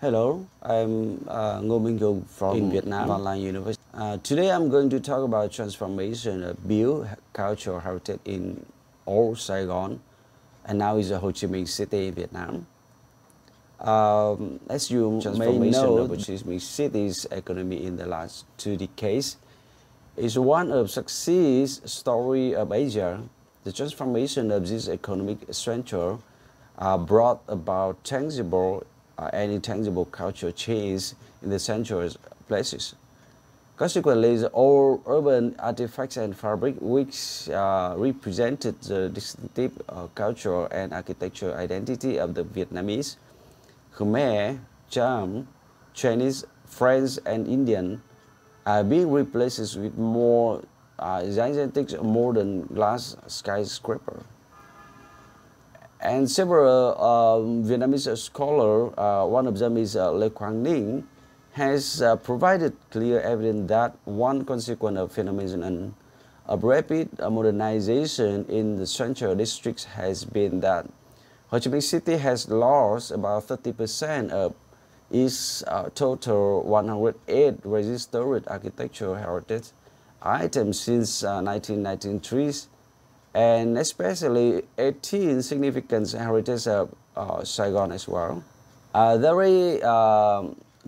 Hello, I'm Minh from Vietnam Online University. Today I'm going to talk about transformation of build cultural heritage in old Saigon and now is Ho Chi Minh City, Vietnam. As you may know, of Ho Chi Minh City's economy in the last 2 decades is one of success story of Asia. The transformation of this economic structure brought about tangible and intangible cultural change in the central places. Consequently, all urban artifacts and fabric which represented the distinctive cultural and architectural identity of the Vietnamese, Khmer, Cham, Chinese, French, and Indian are being replaced with more gigantic modern glass skyscraper. And several Vietnamese scholars, one of them is Le Quang Ninh, has provided clear evidence that one consequence of phenomenon of rapid modernization in the central districts has been that Ho Chi Minh City has lost about 30% of its total 108 registered architectural heritage items since 1993. And especially 18 significant heritage of Saigon as well.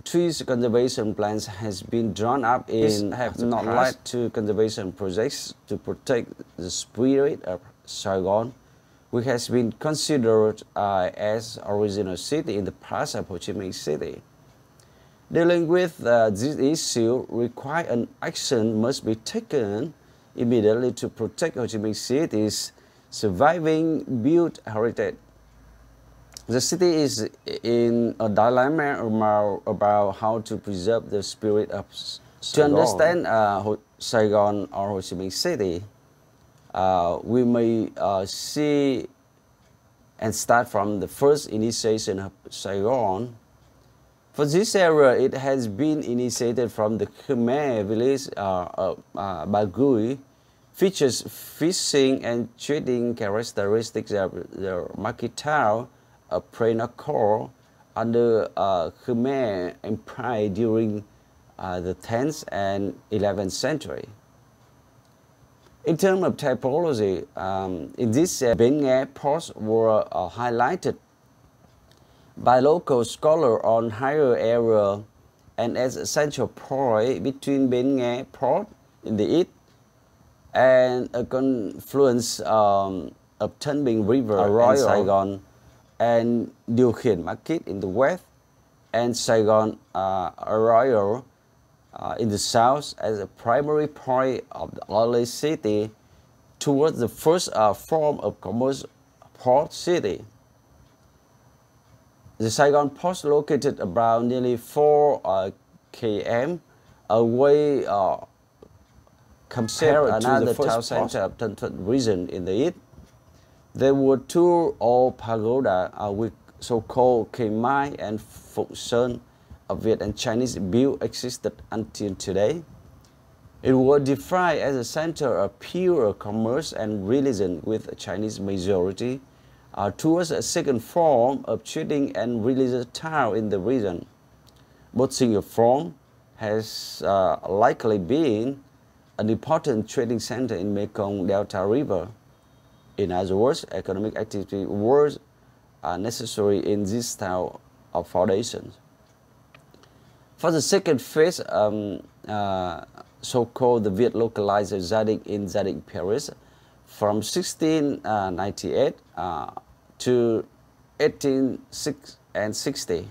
Trees conservation plans has been drawn up in have not led to conservation projects to protect the spirit of Saigon, which has been considered as original city in the past of Ho Chi Minh City. Dealing with this issue require an action must be taken immediately to protect Ho Chi Minh City's surviving built heritage. The city is in a dilemma about how to preserve the spirit of Saigon. To understand Saigon or Ho Chi Minh City, we may see and start from the first initiation of Saigon. For this area, it has been initiated from the Khmer village Bagui, features fishing and trading characteristics of the market town of Prenakor under Khmer Empire during the 10th and 11th century. In terms of typology, in this Bến Nghé ports were highlighted by local scholars on higher area and as a central point between Bến Nghé port in the east and a confluence of Tân Bình River and Saigon and Điều Khiển Market in the west and Saigon Arroyo in the south as a primary point of the early city towards the first form of commerce port city. The Saigon port located about nearly 4 km away compared to the town center of Tân Thuận region in the east. There were 2 old pagoda with so-called Khmer and Phụng Sơn of Viet and Chinese built existed until today. It was defined as a center of pure commerce and religion with a Chinese majority towards a second form of trading and religious town in the region. Both single form has likely been an important trading center in Mekong Delta River. In other words, economic activity was necessary in this style of foundations. For the second phase, so-called the Viet localized Zadig in Zadig Paris, from 1698 to 1860.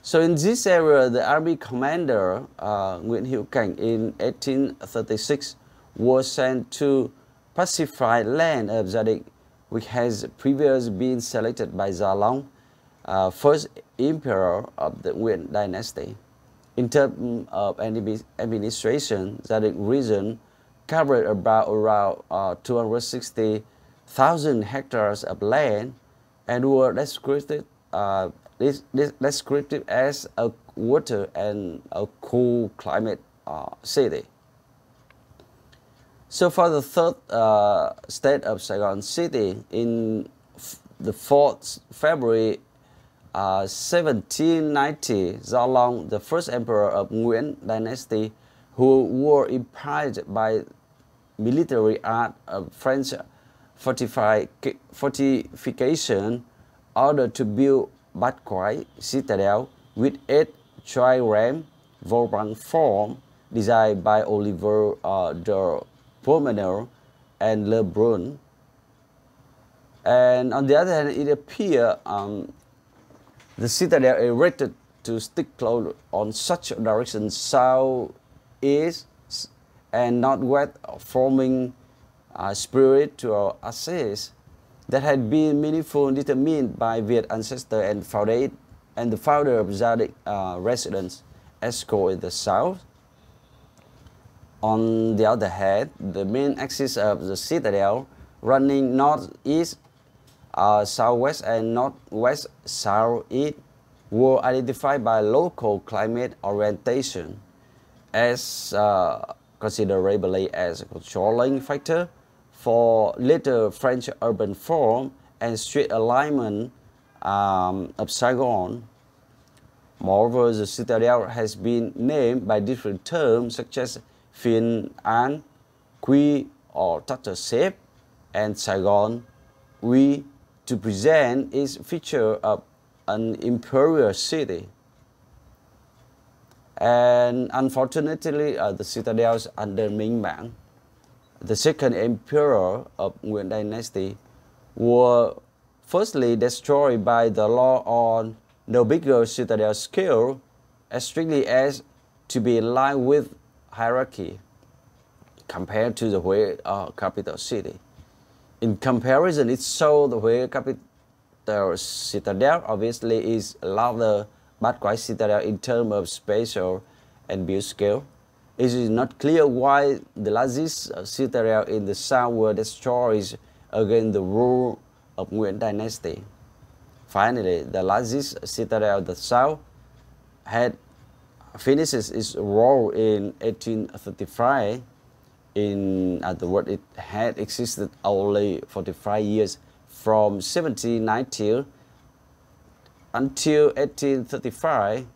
So in this area, the army commander Nguyễn Hữu Cảnh in 1836 was sent to pacify land of Zadig, which has previously been selected by Gia Long, first emperor of the Nguyen dynasty. In terms of administration, Zadig region covered about around 260,000 hectares of land and were described as a water and a cool climate city. So for the third state of Saigon City, in the 4th February 1790, Gia Long, the first emperor of Nguyen dynasty, who were inspired by military art of French fortification, ordered to build Bát Quái citadel with 8 trireme Vauban form designed by Oliver de Pomener and Le Brun. And on the other hand, it appears the citadel erected to stick close on such direction southeast and northwest, forming spiritual axis that had been meaningfully determined by Viet ancestor and the founder of Zadig residence, Esco in the south. On the other hand, the main axis of the citadel, running northeast, southwest, and northwest southeast, were identified by local climate orientation as considerably as a controlling factor for later French urban form and street alignment of Saigon. Moreover, the citadel has been named by different terms such as Phiên An, Quy or Tartar shape, and Saigon, Uy, to present its feature of an imperial city. And unfortunately, the citadels under Minh Bang, the second emperor of Nguyen dynasty, were firstly destroyed by the law on no bigger citadel scale, as strictly as to be in line with hierarchy compared to the Hue capital city. In comparison, it showed the Hue capital citadel obviously is larger Bát Quái citadel in terms of spatial and build scale. It is not clear why the largest citadel in the south were destroyed against the rule of Nguyen dynasty. Finally, the largest citadel of the south had finishes its role in 1835. In other words, it had existed only 45 years from 1790 until 1835.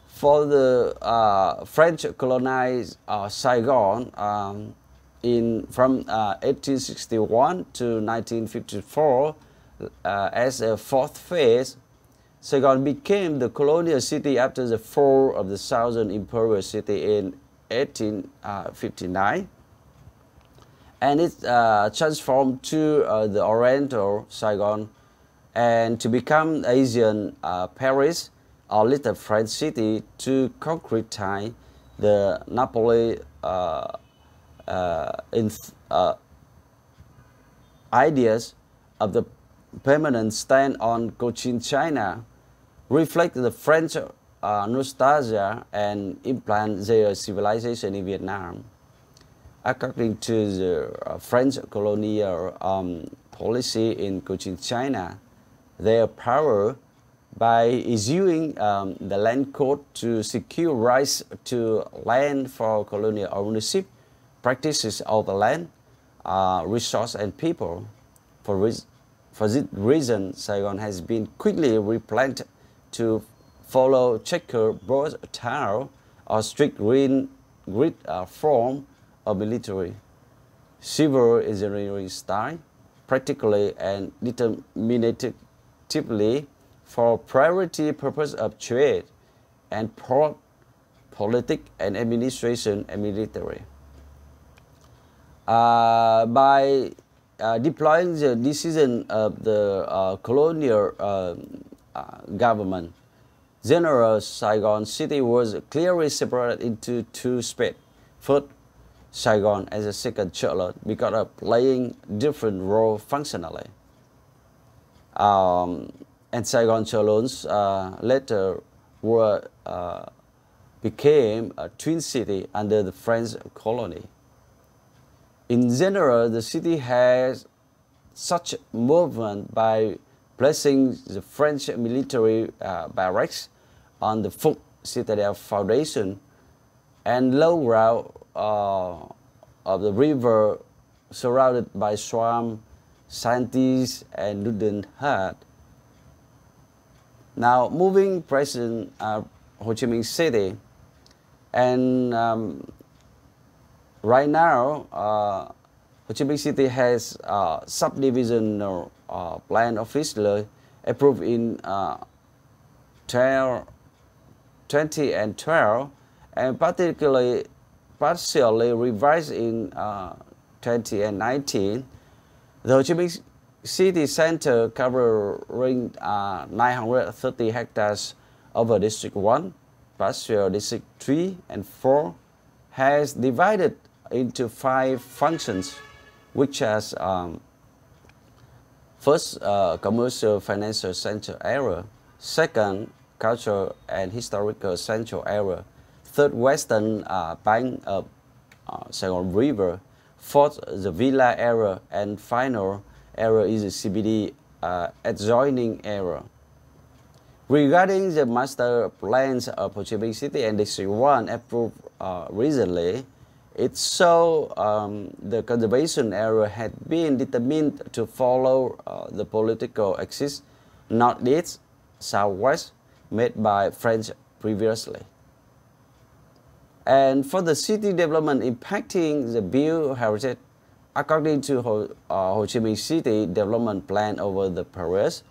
For the French colonized Saigon from 1861 to 1954 as a fourth phase, Saigon became the colonial city after the fall of the Southern Imperial City in 1859, and it transformed to the Oriental Saigon and to become Asian Paris, or Little French City, to concretize the Napoli ideas of the permanent stand on Cochin China, reflect the French nostalgia and implant their civilization in Vietnam. According to the French colonial policy in Cochin China, their power by issuing the land code to secure rights to land for colonial ownership, practices of the land, resource and people. For this reason, Saigon has been quickly replanted to follow checkerboard tile or strict grid form of military, civil engineering style, practically and determinatively for priority purpose of trade and port, politics and administration and military. By deploying the decision of the colonial government, General Saigon City was clearly separated into two spaces. First, Saigon as a second Charlotte because of playing different roles functionally. And Saigon Charlottes later became a twin city under the French colony. In general, the city has such movement by placing the French military barracks on the Phuc citadel foundation and low ground of the river surrounded by swamp, shanties, and wooden hut. Now, moving present Ho Chi Minh City, and right now, Ho Chi Minh City has subdivisional plan officially approved in 2012, and partially revised in 2019. The Ho Chi Minh City Center, covering 930 hectares over District 1, Partial District 3 and 4, has divided into 5 functions, which has first, commercial financial center area; second, cultural and historical central area; third, western bank of Saigon River; fourth, the villa area; and final area is the CBD adjoining area. Regarding the master plans of Ho Chi Minh City and District 1 approved recently, it showed the conservation area had been determined to follow the political axis northeast, southwest, made by French previously. And for the city development impacting the bioheritage, according to Ho Chi Minh City Development Plan over the period,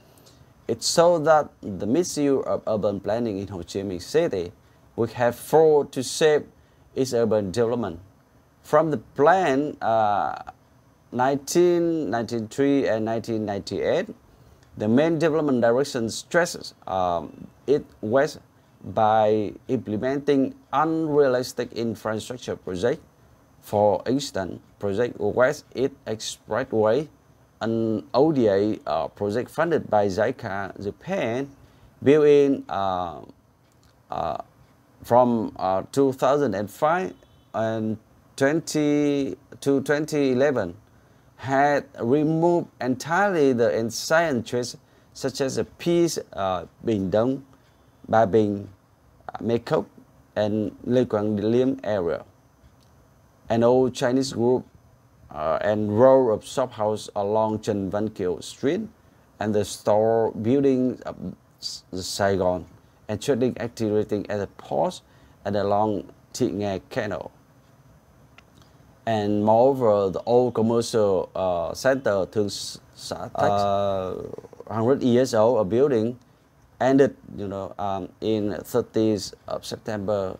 it showed that the mission of urban planning in Ho Chi Minh City would have 4 to shape its urban development. From the plan 1993 and 1998, the main development direction stresses it west by implementing unrealistic infrastructure projects. For instance, Project West East Expressway, an ODA project funded by JICA Japan, built in from 2005 and 2011, had removed entirely the ancient traces such as the Peace, Bình Đông, Ba Bình, Mê Cốc, and Lê Quang Liêm area. An old Chinese group and row of shop houses along Trần Văn Kiều Street, and the store building of the Saigon, and trading activity at the port and along Thị Nghè Canal. And moreover, the old commercial center Thương Xã Tách, 100 years old, a building, ended, in 30th of September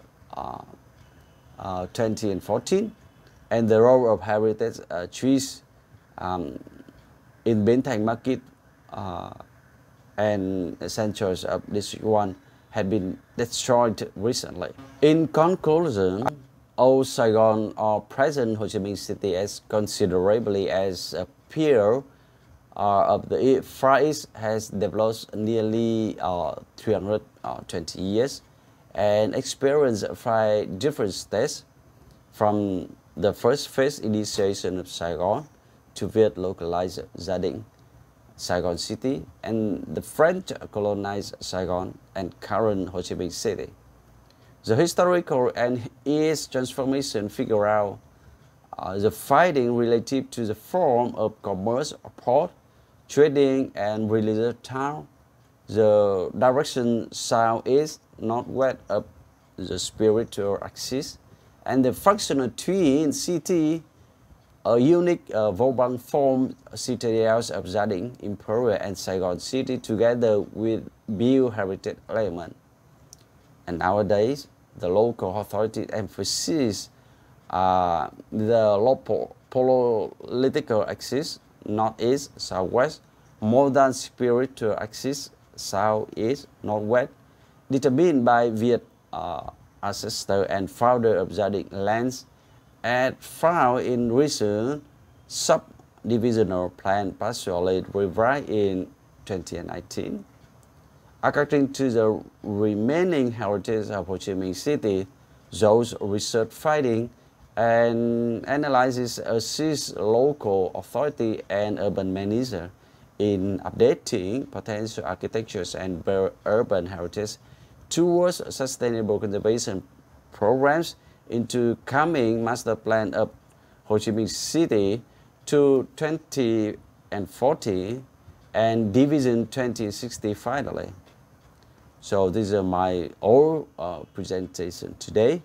2014, and the row of heritage trees in Bến Thành Market and centers of District 1 had been destroyed recently. In conclusion, old Saigon, or present Ho Chi Minh City, as considerably as a peer of the Far East, has developed nearly 320 years and experienced 5 different stages, from the first phase initiation of Saigon to Viet localized Gia Định, Saigon City, and the French colonized Saigon, and current Ho Chi Minh City. The historical and its transformation figure out the finding relative to the form of commerce, port, trading, and religious town, the direction southeast, northwest of the spiritual axis, and the functional twin city, a unique Vauban form citadels of Gia Định, Imperial, and Saigon City, together with bioheritage element. And nowadays, the local authority emphasizes the local political axis, northeast, southwest, more than spiritual axis, southeast, northwest, determined by Viet ancestor and founder of Gia Định lands, and found in recent subdivisional plan partially revised in 2019. According to the remaining heritage of Ho Chi Minh City, those research findings and analysis assist local authority and urban manager in updating potential architectures and urban heritage towards sustainable conservation programs into coming master plan of Ho Chi Minh City to 2040 and Division 2060 finally. So these are my all presentation today.